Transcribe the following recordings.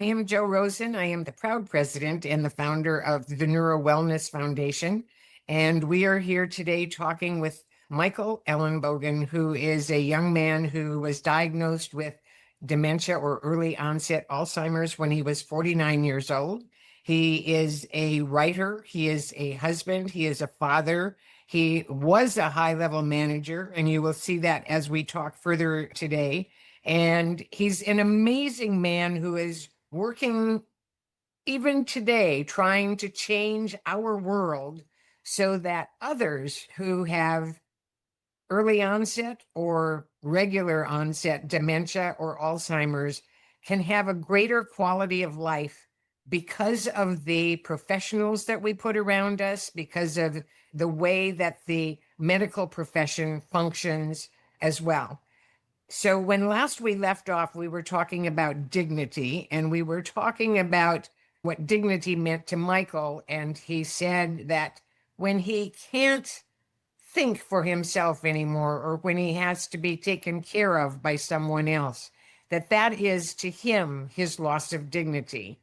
I am Joe Rosen. I am the proud president and the founder of the Neuro Wellness Foundation. And we are here today talking with Michael Ellenbogen, who is a young man who was diagnosed with dementia or early onset Alzheimer's when he was 49 years old. He is a writer. He is a husband. He is a father. He was a high-level manager, and you will see that as we talk further today. And he's an amazing man who is working even today, trying to change our world so that others who have early onset or regular onset dementia or Alzheimer's can have a greater quality of life because of the professionals that we put around us, because of the way that the medical profession functions as well. So when last we left off, we were talking about dignity, and we were talking about what dignity meant to Michael. And he said that when he can't think for himself anymore, or when he has to be taken care of by someone else, that is to him his loss of dignity.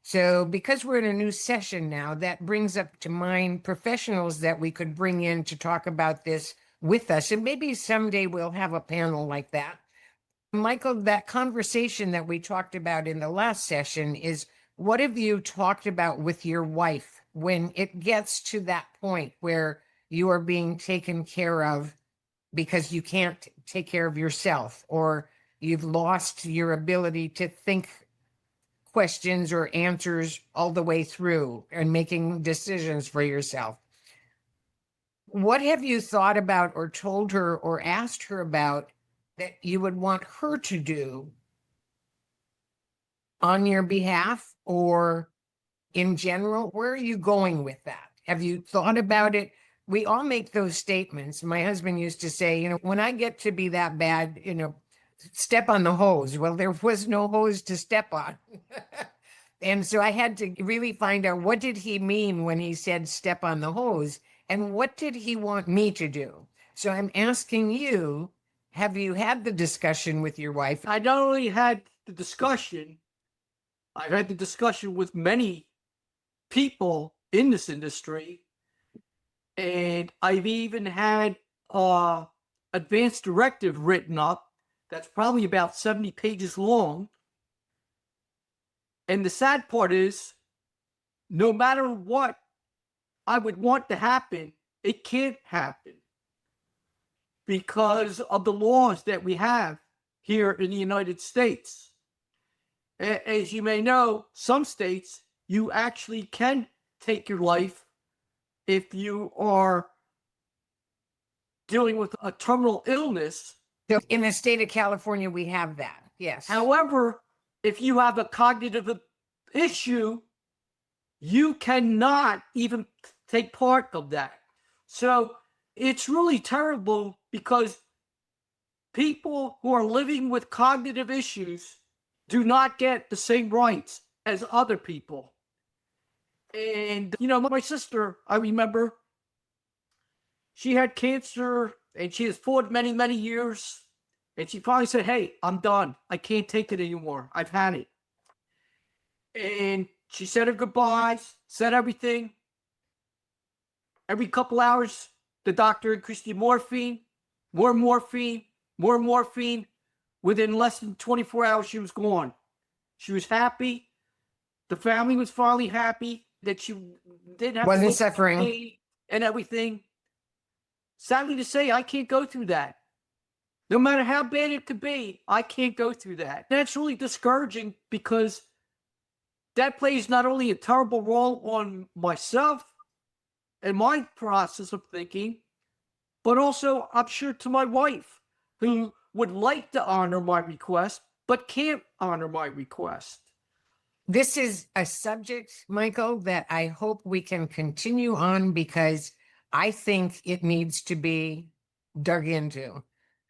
So because we're in a new session now, that brings up to mind professionals that we could bring in to talk about this with us. And maybe someday we'll have a panel like that. Michael, that conversation that we talked about in the last session is, what have you talked about with your wife when it gets to that point where you are being taken care of because you can't take care of yourself, or you've lost your ability to think questions or answers all the way through and making decisions for yourself? What have you thought about or told her or asked her about that you would want her to do on your behalf or in general? Where are you going with that? Have you thought about it? We all make those statements. My husband used to say, when I get to be that bad, step on the hose. Well, there was no hose to step on. And so I had to really find out, what did he mean when he said step on the hose? And what did he want me to do? So I'm asking you, have you had the discussion with your wife? I not only had the discussion, I've had the discussion with many people in this industry, and I've even had advanced directive written up that's probably about 70 pages long. And the sad part is, no matter what I would want to happen, it can't happen because of the laws that we have here in the United States. As you may know, some states, you actually can take your life if you are dealing with a terminal illness. So in the state of California, we have that, yes. However, if you have a cognitive issue, you cannot even take part of that. So it's really terrible because people who are living with cognitive issues do not get the same rights as other people. And, my sister, I remember, she had cancer and she has fought many, many years. And she finally said, hey, I'm done. I can't take it anymore. I've had it. And she said her goodbyes, said everything. Every couple hours, the doctor increased the morphine, more morphine, more morphine. Within less than 24 hours, she was gone. She was happy. The family was finally happy that she didn't have wasn't to suffering and everything. Sadly to say, I can't go through that. No matter how bad it could be, I can't go through that. That's really discouraging because that plays not only a terrible role on myself and my process of thinking, but also, I'm sure, to my wife, who would like to honor my request, but can't honor my request. This is a subject, Michael, that I hope we can continue on because I think it needs to be dug into.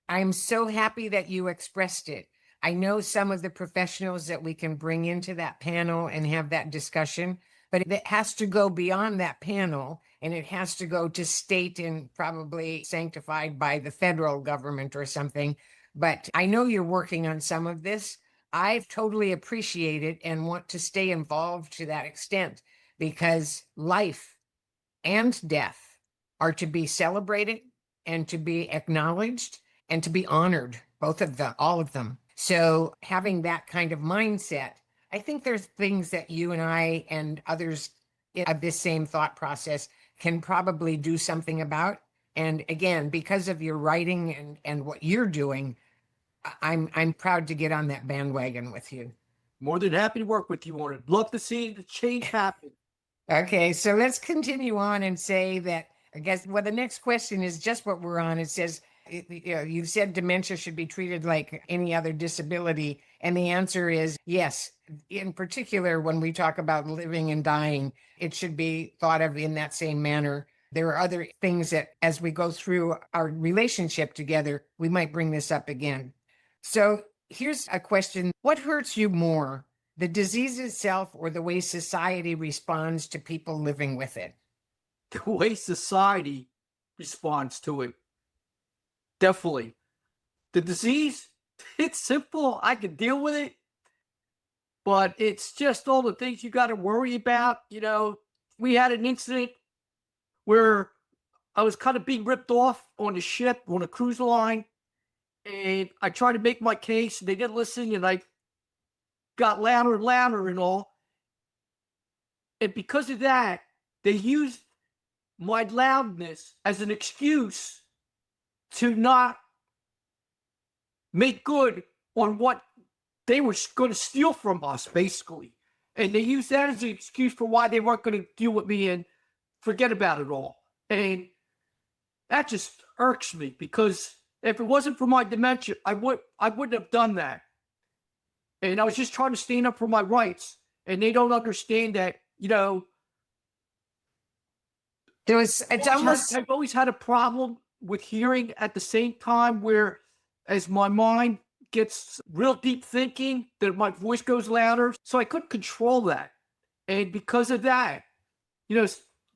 I'm so happy that you expressed it. I know some of the professionals that we can bring into that panel and have that discussion, but it has to go beyond that panel, and it has to go to state and probably sanctified by the federal government or something. But I know you're working on some of this. I totally appreciate it and want to stay involved to that extent because life and death are to be celebrated and to be acknowledged and to be honored, both of them, all of them. So having that kind of mindset, I think there's things that you and I and others of this same thought process can probably do something about. And again, because of your writing and what you're doing, I'm proud to get on that bandwagon with you. More than happy to work with you on it. Love to see the change happen. Okay, so let's continue on and say that I guess well the next question is just what we're on. It says you've said dementia should be treated like any other disability, and the answer is yes. In particular, when we talk about living and dying, it should be thought of in that same manner. There are other things that, as we go through our relationship together, we might bring this up again. So here's a question. What hurts you more, the disease itself or the way society responds to people living with it? The way society responds to it. Definitely. The disease, it's simple. I can deal with it. But it's just all the things you got to worry about. You know, we had an incident where I was kind of being ripped off on a ship, on a cruise line. And I tried to make my case. And they didn't listen. And I got louder and louder and all. And because of that, they used my loudness as an excuse to not make good on what they were going to steal from us, basically. And they used that as an excuse for why they weren't going to deal with me and forget about it all. And that just irks me because if it wasn't for my dementia, I wouldn't have done that. And I was just trying to stand up for my rights. And they don't understand that, you know, I've always had a problem with hearing at the same time where as my mind gets real deep thinking, that my voice goes louder. So I couldn't control that. And because of that, you know,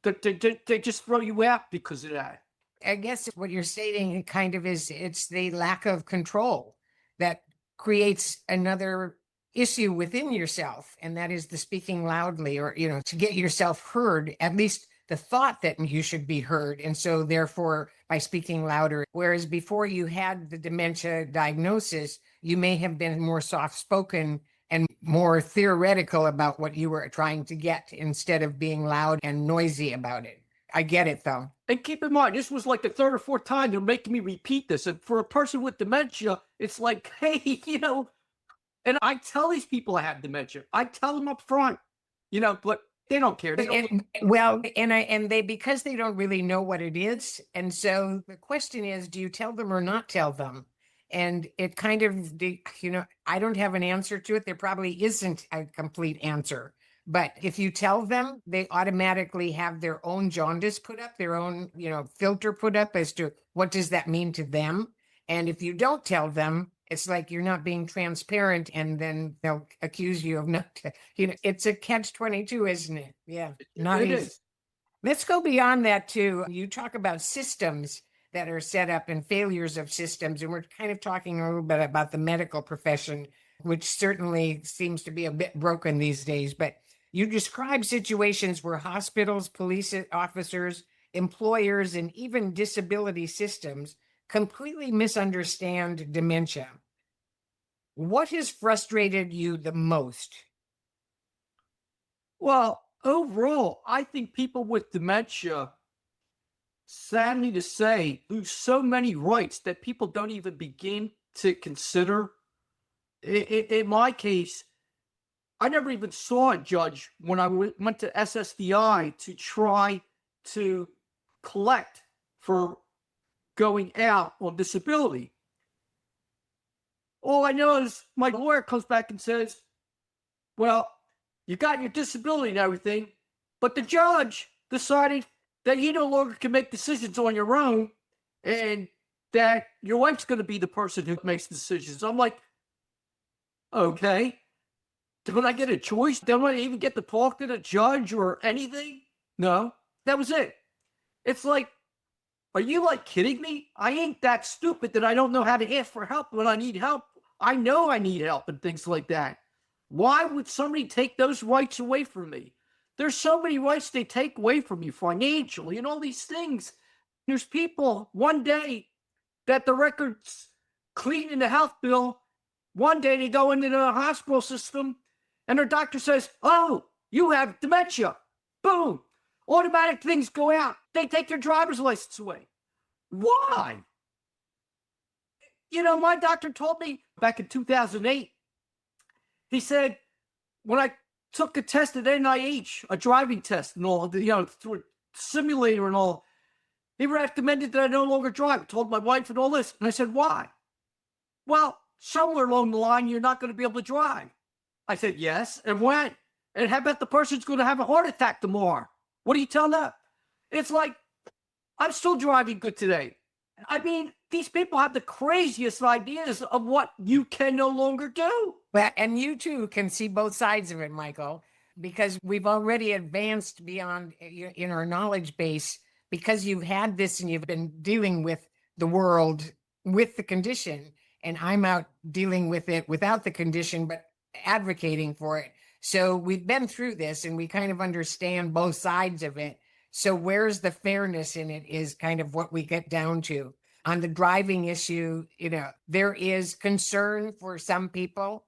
they just throw you out because of that. I guess what you're stating kind of is it's the lack of control that creates another issue within yourself. And that is the speaking loudly or, you know, to get yourself heard, at least the thought that you should be heard. And so therefore, by speaking louder, whereas before you had the dementia diagnosis, you may have been more soft-spoken and more theoretical about what you were trying to get instead of being loud and noisy about it. I get it, though. And keep in mind, this was like the third or fourth time they're making me repeat this. And for a person with dementia, it's like, hey, you know, and I tell these people I have dementia. I tell them up front, you know, but they don't care. And they because they don't really know what it is. And so the question is, do you tell them or not tell them? And it kind of, you know, I don't have an answer to it. There probably isn't a complete answer. But if you tell them, they automatically have their own jaundice put up, their own, you know, filter put up as to what does that mean to them. And if you don't tell them, it's like you're not being transparent, and then they'll accuse you of not, you know, it's a catch-22, isn't it? Yeah, not It easy. is. Let's go beyond that too. You talk about systems that are set up and failures of systems, and we're kind of talking a little bit about the medical profession, which certainly seems to be a bit broken these days. But you describe situations where hospitals, police officers, employers, and even disability systems completely misunderstand dementia. What has frustrated you the most? Well, overall, I think people with dementia, sadly to say, lose so many rights that people don't even begin to consider. In my case, I never even saw a judge when I went to SSDI to try to collect for going out on disability. All I know is my lawyer comes back and says, well, you got your disability and everything, but the judge decided that you no longer can make decisions on your own and that your wife's going to be the person who makes decisions. I'm like, okay, don't I get a choice? Don't I even get to talk to the judge or anything? No, that was it. It's like, are you like kidding me? I ain't that stupid that I don't know how to ask for help when I need help I know I need help and things like that. Why would somebody take those rights away from me? There's so many rights they take away from you financially and all these things. There's people one day that the record's clean in the health bill. One day they go into the hospital system and their doctor says, "Oh, you have dementia." Boom. Automatic things go out. They take their driver's license away. Why? My doctor told me back in 2008, he said, when I took a test at NIH, a driving test and all, through a simulator and all, he recommended that I no longer drive. I told my wife and all this. And I said, why? Well, somewhere along the line, you're not going to be able to drive. I said, yes. And when? And how about the person's going to have a heart attack tomorrow? What do you tell them? It's like, I'm still driving good today. I mean, these people have the craziest ideas of what you can no longer do. Well, and you too can see both sides of it, Michael, because we've already advanced beyond in our knowledge base because you've had this and you've been dealing with the world with the condition. And I'm out dealing with it without the condition, but advocating for it. So we've been through this and we kind of understand both sides of it. So where's the fairness in it is kind of what we get down to. On the driving issue, there is concern for some people.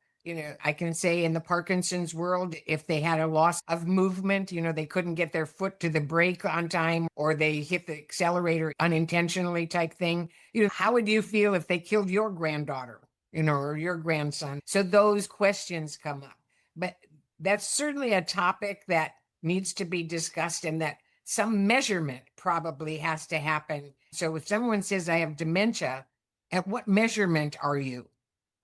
I can say in the Parkinson's world, if they had a loss of movement, they couldn't get their foot to the brake on time or they hit the accelerator unintentionally type thing. How would you feel if they killed your granddaughter, or your grandson? So those questions come up. But that's certainly a topic that needs to be discussed and that some measurement probably has to happen. So if someone says, I have dementia, at what measurement are you?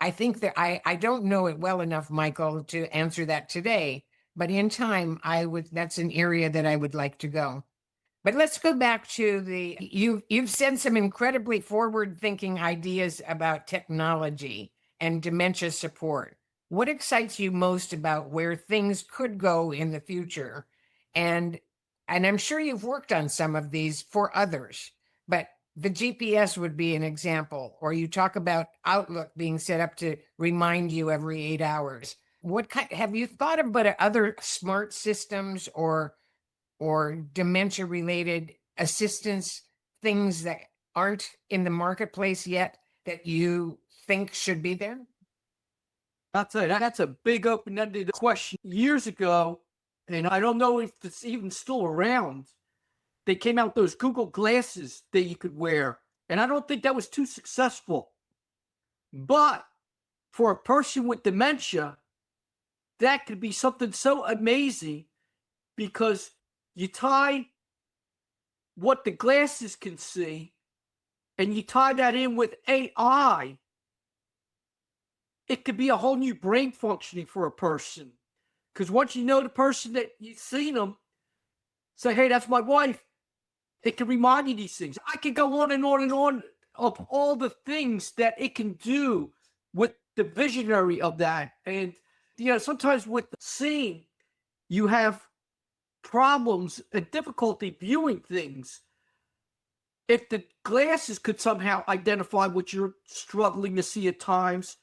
I think that I don't know it well enough, Michael, to answer that today, but in time, that's an area that I would like to go. But let's go back to you've said some incredibly forward-thinking ideas about technology and dementia support. What excites you most about where things could go in the future? And I'm sure you've worked on some of these for others, but the GPS would be an example, or you talk about Outlook being set up to remind you every 8 hours. Have you thought about other smart systems or dementia related assistance things that aren't in the marketplace yet that you think should be there? I'll tell you, that's a big open-ended question. Years ago, and I don't know if it's even still around, they came out with those Google glasses that you could wear. And I don't think that was too successful. But for a person with dementia, that could be something so amazing because you tie what the glasses can see and you tie that in with AI. It could be a whole new brain functioning for a person. Because once you know the person that you've seen them, say, hey, that's my wife. It can remind you these things. I can go on and on and on of all the things that it can do with the visionary of that. And, sometimes with the seeing, you have problems and difficulty viewing things. If the glasses could somehow identify what you're struggling to see at times,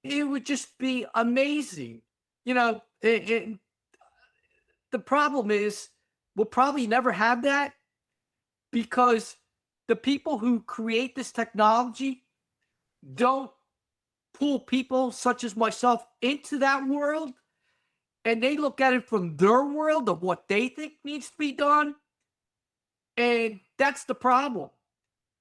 it would just be amazing. The problem is we'll probably never have that because the people who create this technology don't pull people such as myself into that world, and they look at it from their world of what they think needs to be done, and that's the problem.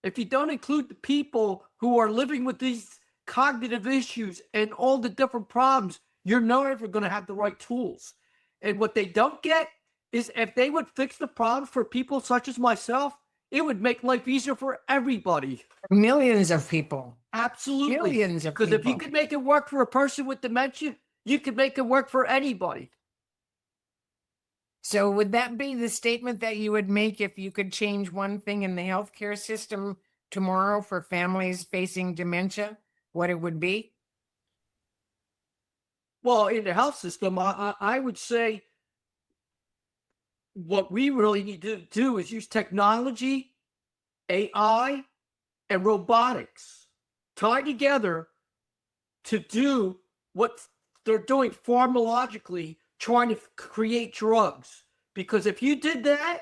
If you don't include the people who are living with these cognitive issues and all the different problems, you're never going to have the right tools. And what they don't get is if they would fix the problems for people such as myself, it would make life easier for everybody. Millions of people. Absolutely. Millions of people. Because if you could make it work for a person with dementia, you could make it work for anybody. So would that be the statement that you would make if you could change one thing in the healthcare system tomorrow for families facing dementia, what it would be? Well, in the health system, I would say what we really need to do is use technology, AI, and robotics tied together to do what they're doing pharmacologically, trying to create drugs. Because if you did that,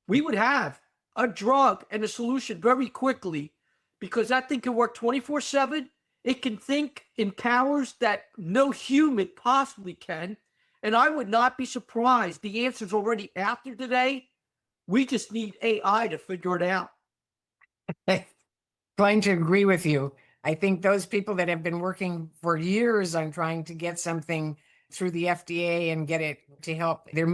we would have a drug and a solution very quickly, because that thing can work 24/7. It can think in powers that no human possibly can. And I would not be surprised. The answer's already out there today. We just need AI to figure it out. Going to agree with you. I think those people that have been working for years on trying to get something through the FDA and get it to help, they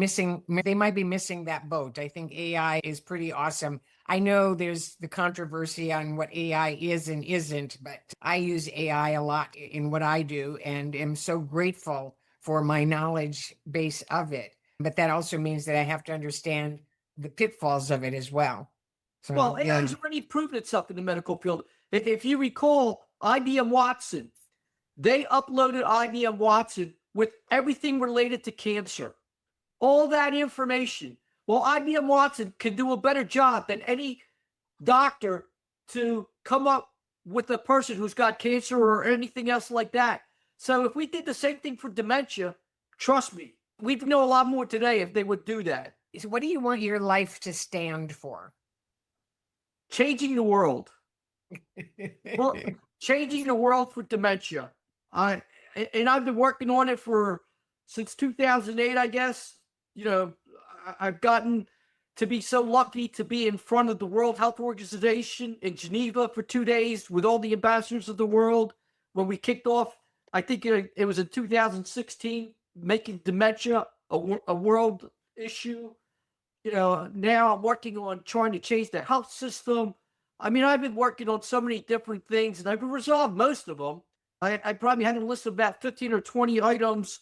might be missing that boat. I think AI is pretty awesome. I know there's the controversy on what AI is and isn't, but I use AI a lot in what I do and am so grateful for my knowledge base of it. But that also means that I have to understand the pitfalls of it as well. So, Well, AI's already proven itself in the medical field. If you recall, IBM Watson, they uploaded IBM Watson with everything related to cancer. All that information. Well, IBM Watson can do a better job than any doctor to come up with a person who's got cancer or anything else like that. So if we did the same thing for dementia, trust me, we'd know a lot more today if they would do that. so what do you want your life to stand for? Changing the world. Well, changing the world for dementia. And I've been working on it since 2008, I guess. You know, I've gotten to be so lucky to be in front of the World Health Organization in Geneva for 2 days with all the ambassadors of the world when we kicked off. I think it was in 2016, making dementia a world issue. You know, now I'm working on trying to change the health system. I mean, I've been working on so many different things, and I've resolved most of them. I probably had a list of about 15 or 20 items,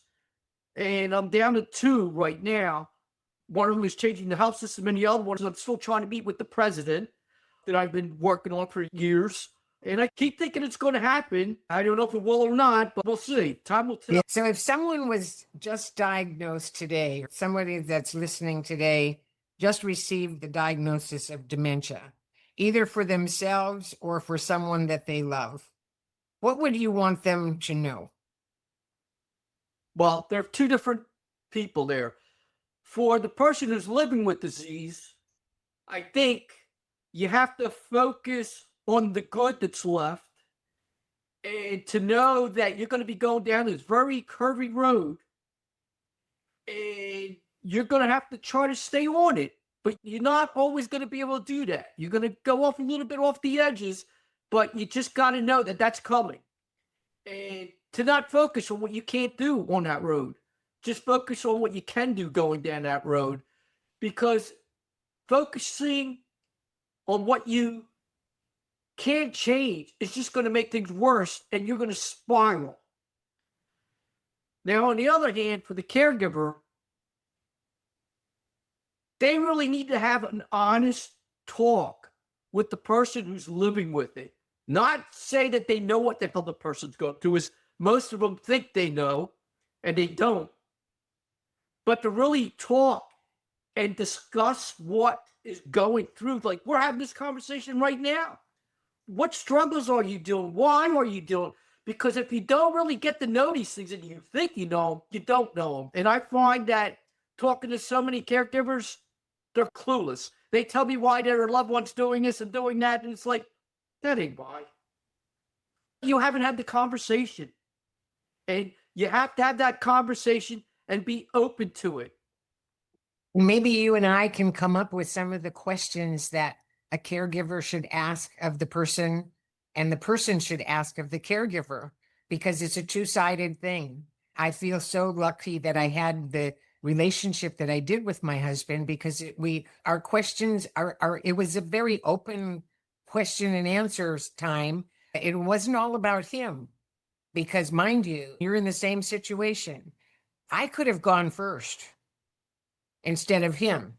and I'm down to 2 right now. One of them is changing the health system, and the other one is I'm still trying to meet with the president that I've been working on for years. And I keep thinking it's going to happen. I don't know if it will or not, but we'll see. Time will tell. Yeah. So if someone was just diagnosed today, or somebody that's listening today just received the diagnosis of dementia, either for themselves or for someone that they love, what would you want them to know? Well, there are 2 different people there. For the person who's living with disease, I think you have to focus on the good that's left and to know that you're going to be going down this very curvy road and you're going to have to try to stay on it, but you're not always going to be able to do that. You're going to go off a little bit off the edges, but you just got to know that that's coming. And to not focus on what you can't do on that road. Just focus on what you can do going down that road, because focusing on what you can't change is just going to make things worse and you're going to spiral. Now, on the other hand, for the caregiver, they really need to have an honest talk with the person who's living with it. Not say that they know what the other person's going through, is most of them think they know and they don't. But to really talk and discuss what is going through, like we're having this conversation right now. What struggles are you doing? Why are you doing? Because if you don't really get to know these things and you think you know them, you don't know them. And I find that talking to so many caregivers, they're clueless. They tell me why their loved one's doing this and doing that, and it's like, that ain't why. You haven't had the conversation. And you have to have that conversation and be open to it. Maybe you and I can come up with some of the questions that a caregiver should ask of the person and the person should ask of the caregiver, because it's a two-sided thing. I feel so lucky that I had the relationship that I did with my husband, because our questions it was a very open question and answers time. It wasn't all about him, because mind you, you're in the same situation. I could have gone first instead of him.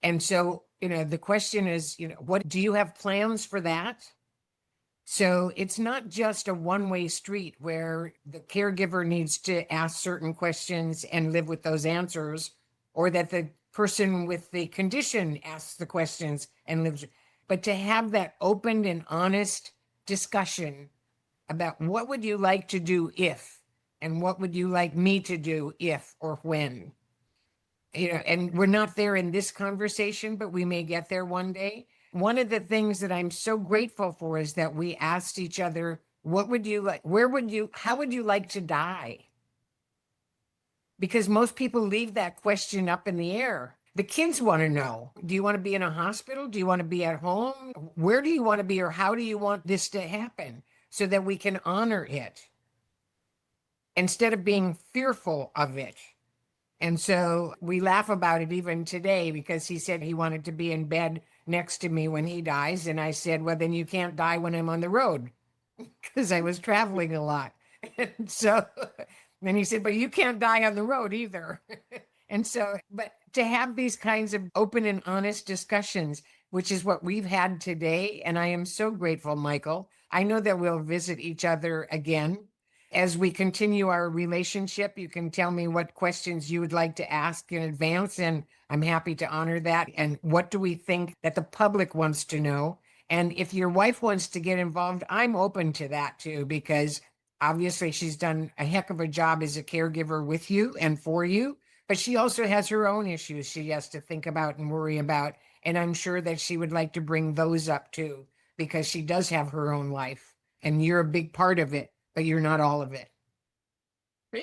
And so, the question is, what do you have plans for that? So it's not just a one-way street where the caregiver needs to ask certain questions and live with those answers, or that the person with the condition asks the questions and lives, but to have that open and honest discussion about what would you like to do if, and what would you like me to do if or when? And we're not there in this conversation, but we may get there one day. One of the things that I'm so grateful for is that we asked each other, what would you like? How would you like to die? Because most people leave that question up in the air. The kids want to know, do you want to be in a hospital? Do you want to be at home? Where do you want to be, or how do you want this to happen so that we can honor it instead of being fearful of it? And so we laugh about it even today, because he said he wanted to be in bed next to me when he dies. And I said, well, then you can't die when I'm on the road, because I was traveling a lot. And so then he said, but you can't die on the road either. And so, but to have these kinds of open and honest discussions, which is what we've had today. And I am so grateful, Michael. I know that we'll visit each other again. As we continue our relationship, you can tell me what questions you would like to ask in advance, and I'm happy to honor that. And what do we think that the public wants to know? And if your wife wants to get involved, I'm open to that too, because obviously she's done a heck of a job as a caregiver with you and for you, but she also has her own issues she has to think about and worry about. And I'm sure that she would like to bring those up too, because she does have her own life and you're a big part of it, but you're not all of it.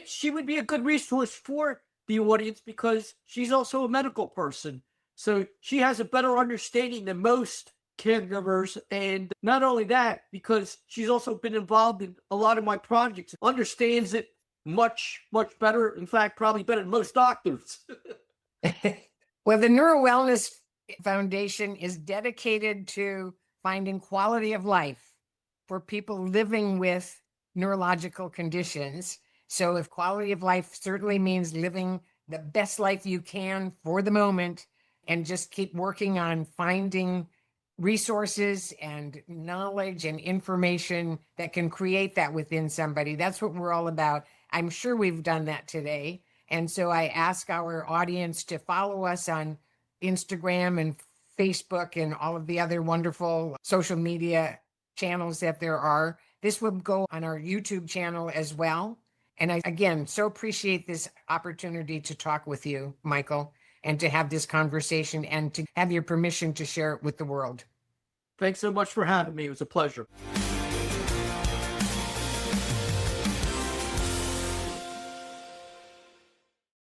She would be a good resource for the audience because she's also a medical person. So she has a better understanding than most caregivers. And not only that, because she's also been involved in a lot of my projects, understands it much, much better. In fact, probably better than most doctors. Well, the Neuro Wellness Foundation is dedicated to finding quality of life for people living with neurological conditions. So if quality of life certainly means living the best life you can for the moment, and just keep working on finding resources and knowledge and information that can create that within somebody. That's what we're all about. I'm sure we've done that today. And so I ask our audience to follow us on Instagram and Facebook and all of the other wonderful social media channels that there are. This will go on our YouTube channel as well. And I, again, so appreciate this opportunity to talk with you, Michael, and to have this conversation and to have your permission to share it with the world. Thanks so much for having me. It was a pleasure.